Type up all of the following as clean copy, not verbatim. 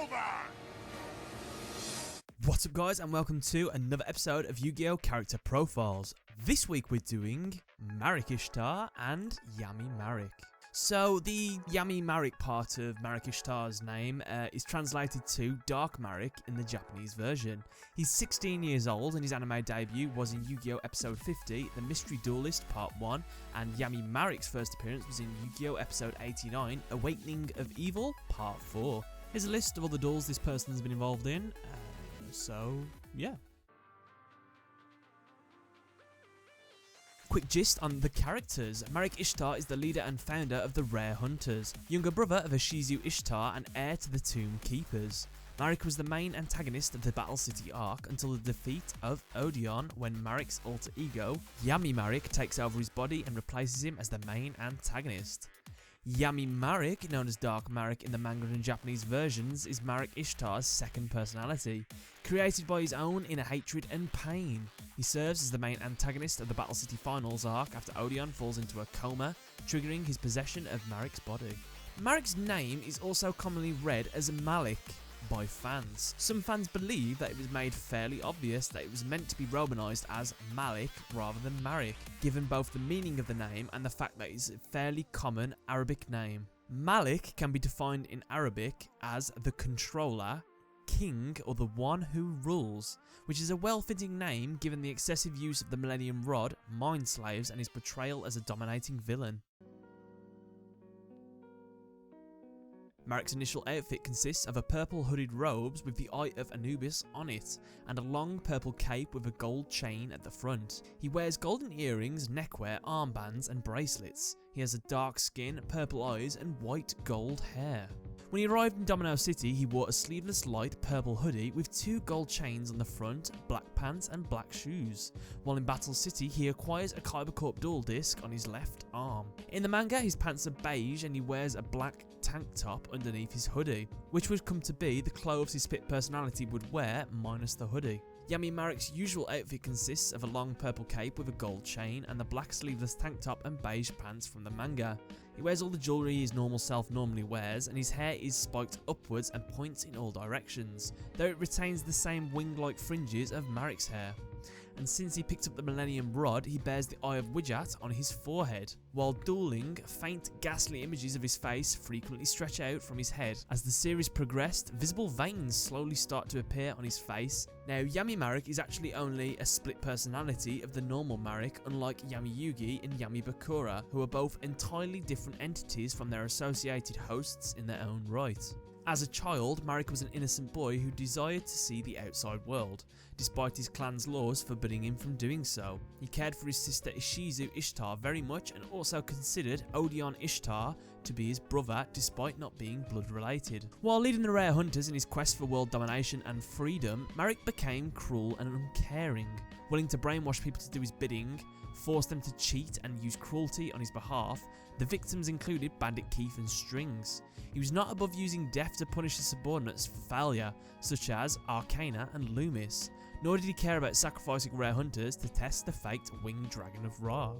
over! What's up guys, and welcome to another episode of Yu-Gi-Oh! Character Profiles. This week we're doing Marik Ishtar and Yami Marik. So the Yami Marik part of Marik Ishtar's name is translated to Dark Marik in the Japanese version. He's 16 years old and his anime debut was in Yu-Gi-Oh! Episode 50, The Mystery Duelist Part 1, and Yami Marik's first appearance was in Yu-Gi-Oh! Episode 89, Awakening of Evil Part 4. Here's a list of all the duels this person's been involved in. So, yeah. Quick gist on the characters. Marik Ishtar is the leader and founder of the Rare Hunters, younger brother of Yugioh Ishtar and heir to the Tomb Keepers. Marik was the main antagonist of the Battle City arc until the defeat of Odeon, when Marik's alter ego, Yami Marik, takes over his body and replaces him as the main antagonist. Yami Marik, known as Dark Marik in the manga and Japanese versions, is Marik Ishtar's second personality, created by his own inner hatred and pain. He serves as the main antagonist of the Battle City Finals arc after Odeon falls into a coma, triggering his possession of Marik's body. Marik's name is also commonly read as Malik by fans. Some fans believe that it was made fairly obvious that it was meant to be romanized as Malik rather than Marik, given both the meaning of the name and the fact that it's a fairly common Arabic name. Malik can be defined in Arabic as the controller, king, or the one who rules, which is a well-fitting name given the excessive use of the Millennium Rod, mind slaves, and his portrayal as a dominating villain. Marik's initial outfit consists of a purple hooded robes with the Eye of Anubis on it, and a long purple cape with a gold chain at the front. He wears golden earrings, neckwear, armbands, and bracelets. He has a dark skin, purple eyes, and white gold hair. When he arrived in Domino City, he wore a sleeveless light purple hoodie with 2 gold chains on the front, black pants, and black shoes. While in Battle City, he acquires a Kyber Corp dual disc on his left arm. In the manga, his pants are beige and he wears a black tank top underneath his hoodie, which would come to be the clothes his split personality would wear minus the hoodie. Yami Marik's usual outfit consists of a long purple cape with a gold chain and the black sleeveless tank top and beige pants from the manga. He wears all the jewellery his normal self normally wears, and his hair is spiked upwards and points in all directions, though it retains the same wing-like fringes of Marik's hair. And since he picked up the Millennium Rod, he bears the Eye of Wijat on his forehead. While dueling, faint, ghastly images of his face frequently stretch out from his head. As the series progressed, visible veins slowly start to appear on his face. Now, Yami Marik is actually only a split personality of the normal Marik, unlike Yami Yugi and Yami Bakura, who are both entirely different entities from their associated hosts in their own right. As a child, Marik was an innocent boy who desired to see the outside world, despite his clan's laws forbidding him from doing so. He cared for his sister Yugioh Ishtar very much and also considered Odeon Ishtar to be his brother despite not being blood related. While leading the Rare Hunters in his quest for world domination and freedom, Marik became cruel and uncaring, willing to brainwash people to do his bidding, force them to cheat and use cruelty on his behalf. The victims included Bandit Keith and Strings. He was not above using death to punish his subordinates for failure, such as Arcana and Loomis, nor did he care about sacrificing Rare Hunters to test the faked Winged Dragon of Ra.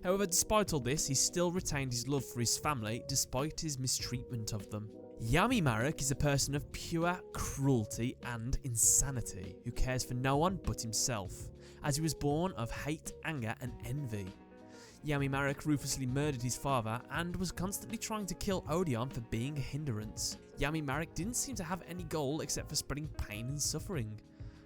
However, despite all this, he still retained his love for his family despite his mistreatment of them. Yami Marik is a person of pure cruelty and insanity, who cares for no one but himself, as he was born of hate, anger, and envy. Yami Marik ruthlessly murdered his father and was constantly trying to kill Odeon for being a hindrance. Yami Marik didn't seem to have any goal except for spreading pain and suffering,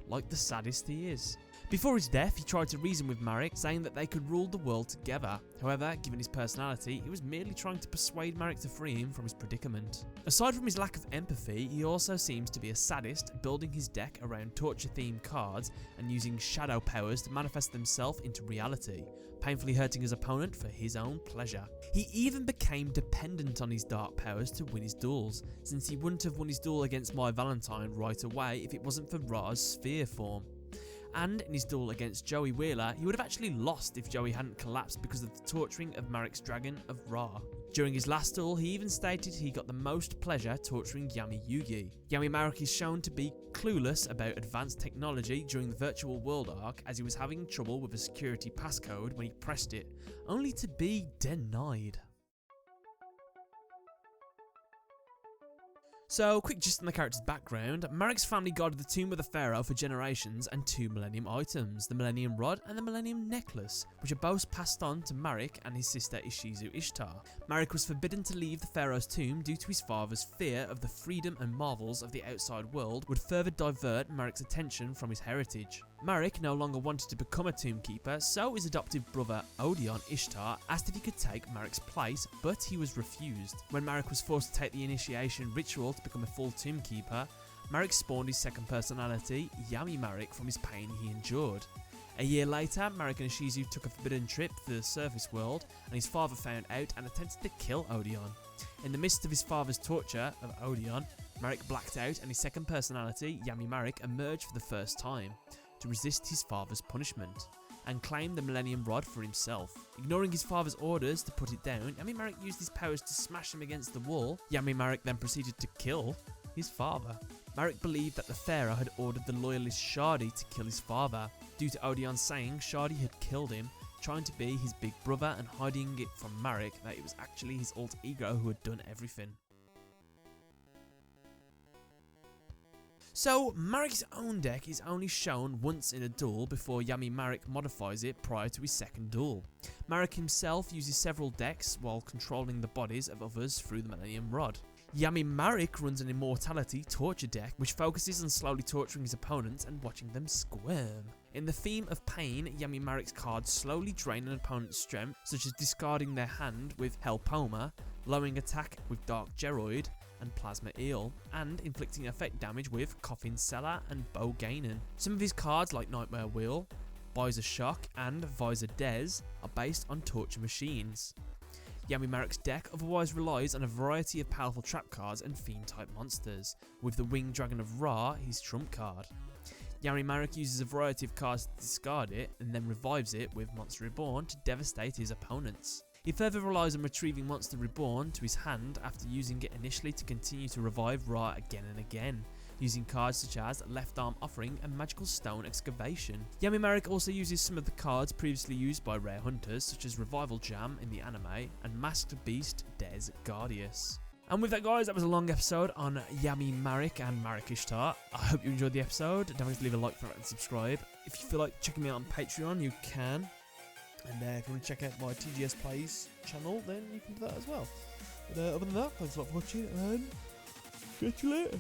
like the sadist he is. Before his death, he tried to reason with Marik, saying that they could rule the world together. However, given his personality, he was merely trying to persuade Marik to free him from his predicament. Aside from his lack of empathy, he also seems to be a sadist, building his deck around torture-themed cards and using shadow powers to manifest themselves into reality, painfully hurting his opponent for his own pleasure. He even became dependent on his dark powers to win his duels, since he wouldn't have won his duel against My Valentine right away if it wasn't for Ra's sphere form. And in his duel against Joey Wheeler, he would have actually lost if Joey hadn't collapsed because of the torturing of Marik's Dragon of Ra. During his last duel, he even stated he got the most pleasure torturing Yami Yugi. Yami Marik is shown to be clueless about advanced technology during the Virtual World arc, as he was having trouble with a security passcode when he pressed it, only to be denied. So, quick gist on the character's background. Marik's family guarded the tomb of the pharaoh for generations and 2 Millennium items, the Millennium Rod and the Millennium Necklace, which are both passed on to Marik and his sister Yugioh Ishtar. Marik was forbidden to leave the pharaoh's tomb due to his father's fear of the freedom and marvels of the outside world would further divert Marik's attention from his heritage. Marik no longer wanted to become a tomb keeper, so his adoptive brother Odion Ishtar asked if he could take Marik's place, but he was refused. When Marik was forced to take the initiation ritual to become a full tomb keeper, Marik spawned his second personality, Yami Marik, from his pain he endured. A year later, Marik and Yugioh took a forbidden trip to the surface world, and his father found out and attempted to kill Odion. In the midst of his father's torture of Odion, Marik blacked out and his second personality, Yami Marik, emerged for the first time to resist his father's punishment and claim the Millennium Rod for himself. Ignoring his father's orders to put it down, Yami Marik used his powers to smash him against the wall. Yami Marik then proceeded to kill his father. Marik believed that the pharaoh had ordered the loyalist Shadi to kill his father, due to Odion saying Shadi had killed him, trying to be his big brother and hiding it from Marik that it was actually his alter ego who had done everything. So, Marik's own deck is only shown once in a duel before Yami Marik modifies it prior to his second duel. Marik himself uses several decks while controlling the bodies of others through the Millennium Rod. Yami Marik runs an Immortality torture deck which focuses on slowly torturing his opponents and watching them squirm. In the theme of pain, Yami Marik's cards slowly drain an opponent's strength, such as discarding their hand with Helpoma, lowering attack with Dark Geroid and Plasma Eel, and inflicting effect damage with Coffin Cellar and Bow Gainen. Some of his cards like Nightmare Wheel, Visor Shock and Visor Des are based on torture machines. Yami Marik's deck otherwise relies on a variety of powerful trap cards and fiend type monsters, with the Winged Dragon of Ra his trump card. Yami Marik uses a variety of cards to discard it and then revives it with Monster Reborn to devastate his opponents. He further relies on retrieving Monster Reborn to his hand after using it initially to continue to revive Ra again and again, using cards such as Left Arm Offering and Magical Stone Excavation. Yami Marik also uses some of the cards previously used by rare hunters such as Revival Jam in the anime and Masked Beast Des Guardius. And with that, guys, that was a long episode on Yami Marik and Marik Ishtar. I hope you enjoyed the episode. Don't forget to leave a like for it and subscribe. If you feel like checking me out on Patreon, you can. And if you want to check out my TGS Plays channel, then you can do that as well. But other than that, thanks a lot for watching, and catch you later.